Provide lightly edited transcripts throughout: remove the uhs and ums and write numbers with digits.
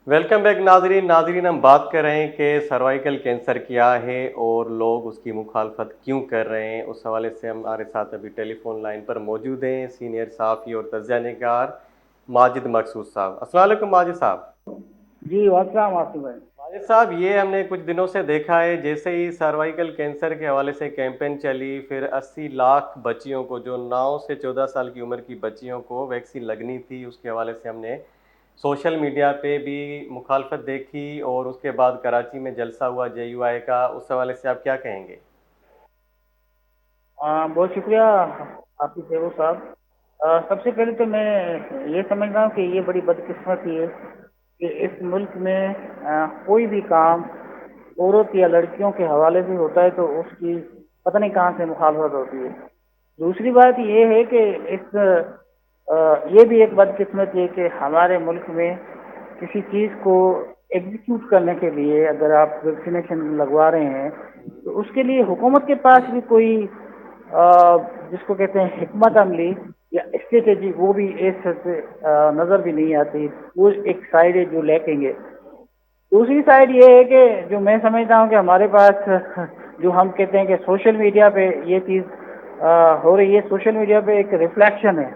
Welcome back नाजरीन। हम बात कर रहे हैं कि सर्वाइकल कैंसर क्या है और लोग उसकी मुखालफत क्यों कर रहे हैं। उस हवाले से हमारे साथ अभी टेलीफोन लाइन पर मौजूद हैं सीनियर सहाफ़ी और तज्ज़िया निगार माजिद मकसूद साहब। अस्सलाम वालेकुम माजिद साहब। जी वासलाम आसिफ भाई। माजिद साहब, ये हमने कुछ दिनों से देखा है, जैसे ही सर्वाइकल कैंसर के हवाले से कैंपेन चली, फिर 80 लाख बच्चियों को, जो 9 से 14 साल की उम्र की बच्चियों को वैक्सीन लगनी थी, उसके हवाले से हमने सोशल मीडिया पे भी मुखालफत देखी। और उसके बाद कराची में जलसा हुआ JUI का, उस हवाले से आप क्या कहेंगे? बहुत शुक्रिया आपकी सेवक साहब। सबसे पहले तो मैं ये समझ रहा हूँ कि ये बड़ी बदकिस्मती है कि इस मुल्क में कोई भी काम औरत या लड़कियों के हवाले से होता है तो उसकी पता नहीं कहाँ से मुखालफत होती है। दूसरी बात ये है कि ये भी एक बदकिस्मती है कि हमारे मुल्क में किसी चीज़ को एग्जीक्यूट करने के लिए अगर आप वैक्सीनेशन लगवा रहे हैं तो उसके लिए हुकूमत के पास भी कोई जिसको कहते हैं हिकमत अमली या स्ट्रेटेजी वो भी एक से नज़र भी नहीं आती। वो एक साइड है जो लैकिंग है। दूसरी साइड ये है कि जो मैं समझता हूँ कि हमारे पास जो हम कहते हैं कि सोशल मीडिया पे ये चीज़ हो रही है। सोशल मीडिया पे एक रिफ्लेक्शन है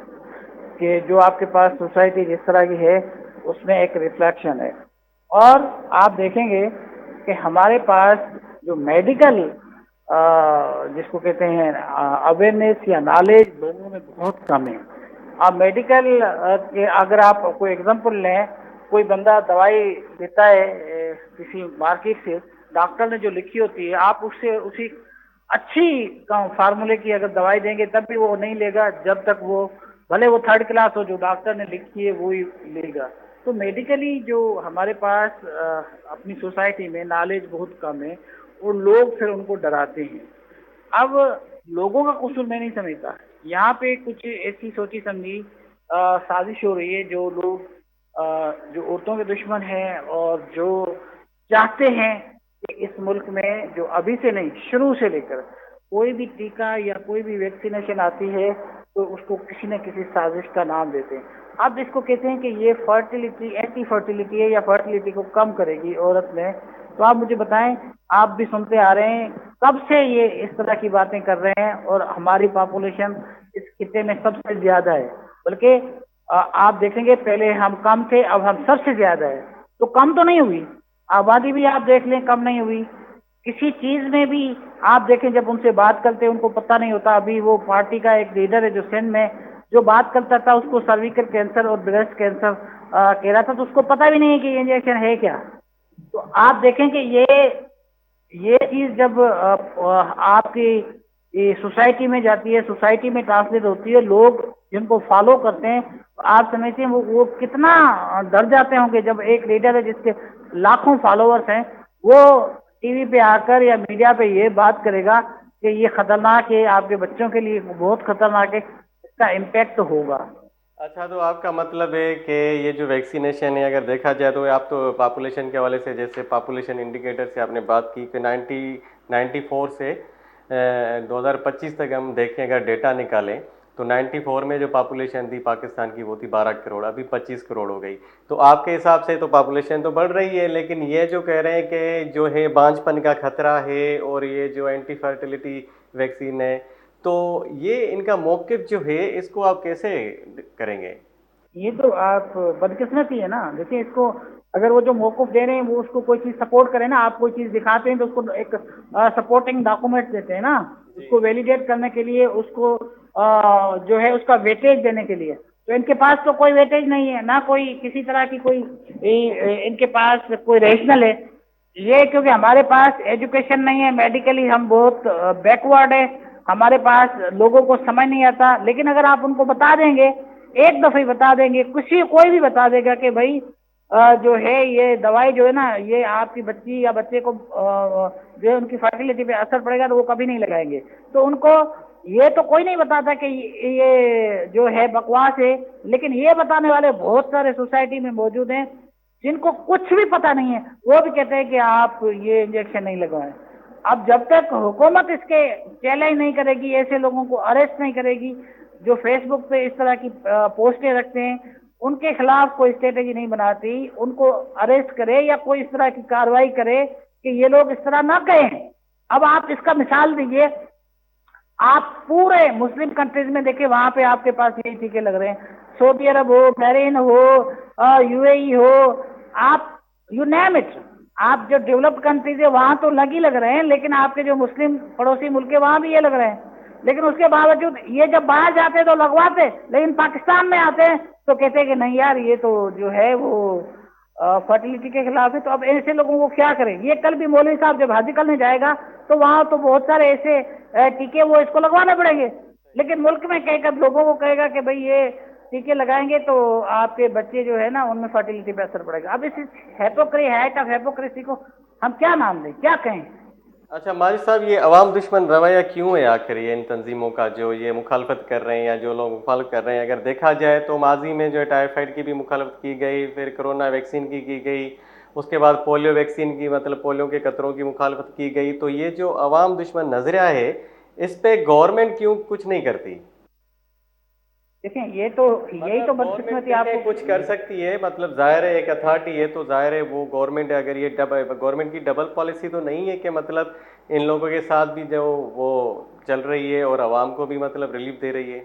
कि जो आपके पास सोसाइटी जिस तरह की है उसमें एक रिफ्लेक्शन है। और आप देखेंगे कि हमारे पास जो मेडिकल जिसको कहते हैं अवेयरनेस या नॉलेज लोगों में बहुत कम है। आप मेडिकल के अगर आप कोई एग्जांपल लें, कोई बंदा दवाई लेता है किसी मार्केट से, डॉक्टर ने जो लिखी होती है आप उससे उसी अच्छी फार्मूले की अगर दवाई देंगे तब भी वो नहीं लेगा जब तक वो भले वो थर्ड क्लास हो, जो डॉक्टर ने लिखी है वो ही लेगा। तो मेडिकली जो हमारे पास अपनी सोसाइटी में नॉलेज बहुत कम है और लोग फिर उनको डराते हैं। अब लोगों का कसूर मैं नहीं समझता। यहाँ पे कुछ ऐसी सोची समझी साजिश हो रही है। जो लोग जो औरतों के दुश्मन हैं और जो चाहते हैं कि इस मुल्क में जो अभी से नहीं शुरू से लेकर कोई भी टीका या कोई भी वैक्सीनेशन आती है तो उसको किसी न किसी साजिश का नाम देते हैं। अब इसको कहते हैं कि ये फर्टिलिटी एंटी फर्टिलिटी है या फर्टिलिटी को कम करेगी औरत में। तो आप मुझे बताएं, आप भी सुनते आ रहे हैं कब से ये इस तरह की बातें कर रहे हैं और हमारी पॉपुलेशन इस खित्ते में सबसे ज्यादा है। बल्कि आप देखेंगे पहले हम कम थे, अब हम सबसे ज्यादा है। तो कम तो नहीं हुई आबादी भी, आप देख लें कम नहीं हुई किसी चीज में भी। आप देखें जब उनसे बात करते हैं उनको पता नहीं होता। अभी वो पार्टी का एक लीडर है जो सिंध में जो बात करता था उसको सर्विकल कैंसर और ब्रेस्ट कैंसर कह रहा था, तो उसको पता भी नहीं है कि इंजेक्शन है क्या। तो आप देखें कि ये चीज जब आपकी ये सोसाइटी में जाती है, सोसाइटी में ट्रांसलेट होती है, लोग जिनको फॉलो करते हैं, तो आप समझते हैं वो कितना डर जाते होंगे जब एक लीडर है जिसके लाखों फॉलोअर्स हैं वो टीवी पे आकर या मीडिया पे ये बात करेगा कि ये खतरनाक है, आपके बच्चों के लिए बहुत खतरनाक है, इसका इम्पैक्ट होगा। अच्छा, तो आपका मतलब है कि ये जो वैक्सीनेशन है, अगर देखा जाए तो आप तो पॉपुलेशन के हवाले से, जैसे पॉपुलेशन इंडिकेटर से आपने बात की कि 94 से 2025 तक हम देखें, अगर डेटा निकालें तो 94 में जो पॉपुलेशन थी पाकिस्तान की वो थी 12 करोड़, अभी 25 करोड़ हो गई। तो आपके हिसाब से तो पॉपुलेशन तो बढ़ रही है, लेकिन ये जो कह रहे हैं कि जो है बांझपन का खतरा है और ये जो एंटी फर्टिलिटी वैक्सीन है, तो ये इनका मौक़िफ़ जो है इसको आप कैसे करेंगे? ये तो आप बदकिस्मती है ना। देखिए इसको अगर वो जो मौकूफ दे रहे हैं वो उसको कोई चीज सपोर्ट करे ना, आप कोई चीज दिखाते हैं तो उसको एक सपोर्टिंग डॉक्यूमेंट देते हैं ना, जी। उसको वैलिडेट करने के लिए, उसको जो है उसका वेटेज देने के लिए। तो इनके पास तो कोई वेटेज नहीं है ना, कोई किसी तरह की कोई इनके पास कोई रेशनल है। ये क्योंकि हमारे पास एजुकेशन नहीं है, मेडिकली हम बहुत बैकवर्ड है, हमारे पास लोगों को समझ नहीं आता। लेकिन अगर आप उनको बता देंगे, एक दफे बता देंगे, किसी कोई भी बता देगा कि भाई जो है ये दवाई जो है ना ये आपकी बच्ची या बच्चे को जो है उनकी फर्टिलिटी पे असर पड़ेगा, तो वो कभी नहीं लगाएंगे। तो उनको ये तो कोई नहीं बताता कि ये जो है बकवास है। लेकिन ये बताने वाले बहुत सारे सोसाइटी में मौजूद हैं जिनको कुछ भी पता नहीं है, वो भी कहते हैं कि आप ये इंजेक्शन नहीं लगवाएं। अब जब तक हुकूमत इसके चैलेंज नहीं करेगी, ऐसे लोगों को अरेस्ट नहीं करेगी जो फेसबुक पे इस तरह की पोस्टें रखते हैं उनके खिलाफ कोई स्ट्रेटेजी नहीं बनाती, उनको अरेस्ट करे या कोई इस तरह की कार्रवाई करे कि ये लोग इस तरह ना कहें। अब आप इसका मिसाल दीजिए, आप पूरे मुस्लिम कंट्रीज में देखिए, वहां पे आपके पास यही टीके लग रहे हैं, सऊदी अरब हो, बहरीन हो, यूएई हो, आप यू नेम इट, आप जो डेवलप्ड कंट्रीज है वहां तो लग रहे हैं, लेकिन आपके जो मुस्लिम पड़ोसी मुल्क है वहां भी ये लग रहे हैं। लेकिन उसके बावजूद ये जब बाहर जाते हैं तो लगवाते, लेकिन पाकिस्तान में आते हैं तो कहते हैं कि नहीं यार ये तो जो है वो फर्टिलिटी के खिलाफ है। तो अब ऐसे लोगों को क्या करें? ये कल भी मौलवी साहब जब हाजी करने जाएगा तो वहां तो बहुत सारे ऐसे टीके वो इसको लगवाने पड़ेंगे, लेकिन मुल्क में कहकर लोगों को कहेगा कि भाई ये टीके लगाएंगे तो आपके बच्चे जो है ना उनमें फर्टिलिटी पे असर पड़ेगा। अब इस हेपोक्री हैट ऑफ हेपोक्रेसी को हम क्या नाम दें, क्या कहें? अच्छा माजिद साहब, ये अवाम दुश्मन रवैया क्यों है आखिर ये इन तंजीमों का जो ये मुखालफत कर रहे हैं या जो लोग मुखालफत कर रहे हैं? अगर देखा जाए तो माजी में जो है टाइफाइड की भी मुखालफत की गई, फिर कोरोना वैक्सीन की गई, उसके बाद पोलियो वैक्सीन की मतलब पोलियो के कतरों की मुखालफत की गई। तो ये जो अवाम दुश्मन नजरिया है इस पे गवर्नमेंट क्यों कुछ नहीं करती? देखें ये तो यही तो मतलब गवर्नमेंट बदकिस्मती देखें आपको। कुछ कर सकती है, मतलब जाहिर है एक अथॉरिटी है तो जाहिर है वो गवर्नमेंट है। अगर ये गवर्नमेंट की डबल पॉलिसी तो नहीं है कि मतलब इन लोगों के साथ भी जो वो चल रही है और आवाम को भी मतलब रिलीफ दे रही है।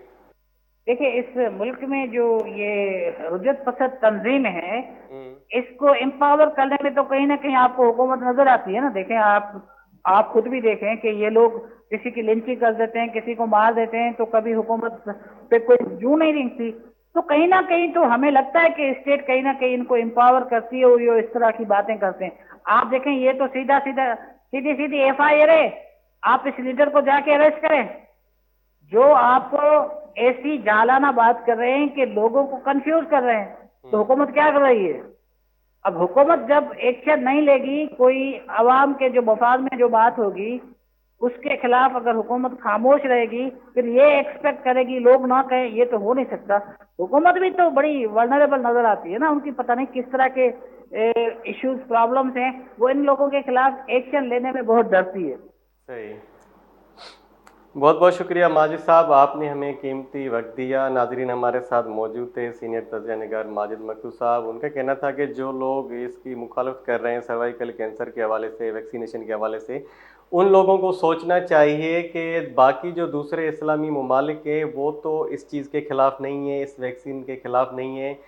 देखिए इस मुल्क में जो ये रुजत पसंद तंजीम है, हम्म। इसको एम्पावर करने में तो कहीं ना कहीं आपको हुकूमत नजर आती है ना। देखें आप खुद भी देखें कि ये लोग किसी की लिंचिंग कर देते हैं, किसी को मार देते हैं, तो कभी हुकूमत पे कोई जू नहीं रेंगती। तो कहीं ना कहीं तो हमें लगता है कि स्टेट कहीं ना कहीं इनको एम्पावर करती है और ये इस तरह की बातें करते हैं। आप देखें ये तो सीधा सीधा सीधी सीधी FIR है, आप इस लीडर को जाके अरेस्ट करें। जो आप ऐसी जालाना बात कर रहे हैं कि लोगों को कंफ्यूज कर रहे हैं, तो हुकूमत क्या कर रही है? अब हुकूमत जब एक्शन नहीं लेगी, कोई अवाम के जो मफाद में जो बात होगी उसके खिलाफ अगर हुकूमत खामोश रहेगी, फिर ये एक्सपेक्ट करेगी लोग ना कहें, ये तो हो नहीं सकता। हुकूमत भी तो बड़ी वर्नरेबल नजर आती है ना, उनकी पता नहीं किस तरह के इश्यूज प्रॉब्लम्स हैं, वो इन लोगों के खिलाफ एक्शन लेने में बहुत डरती है। सही। बहुत बहुत शुक्रिया माजिद साहब, आपने हमें कीमती वक्त दिया। नाजरीन हमारे साथ मौजूद थे सीनियर तज्ज़िया निगार माजिद मकरू साहब। उनका कहना था कि जो लोग इसकी मुखालफत कर रहे हैं सर्वाइकल कैंसर के हवाले से, वैक्सीनेशन के हवाले से, उन लोगों को सोचना चाहिए कि बाकी जो दूसरे इस्लामी ममालिक हैं वो तो इस चीज़ के ख़िलाफ़ नहीं है, इस वैक्सीन के ख़िलाफ़ नहीं है।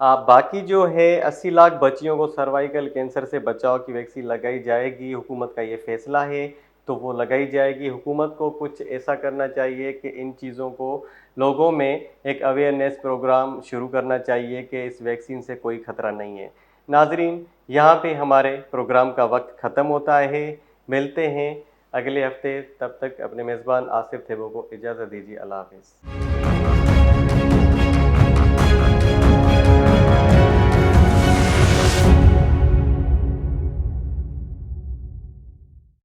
बाकी जो है 80 लाख बच्चियों को सर्वाइकल कैंसर से बचाव की वैक्सीन लगाई जाएगी, हुकूमत का ये फ़ैसला है तो वो लगाई जाएगी। हुकूमत को कुछ ऐसा करना चाहिए कि इन चीज़ों को लोगों में एक अवेयरनेस प्रोग्राम शुरू करना चाहिए कि इस वैक्सीन से कोई ख़तरा नहीं है। नाजरीन यहाँ पे हमारे प्रोग्राम का वक्त ख़त्म होता है, मिलते हैं अगले हफ्ते। तब तक अपने मेज़बान आसिफ थेबो को इजाज़त दीजिए। अल्लाह हाफ़िज़।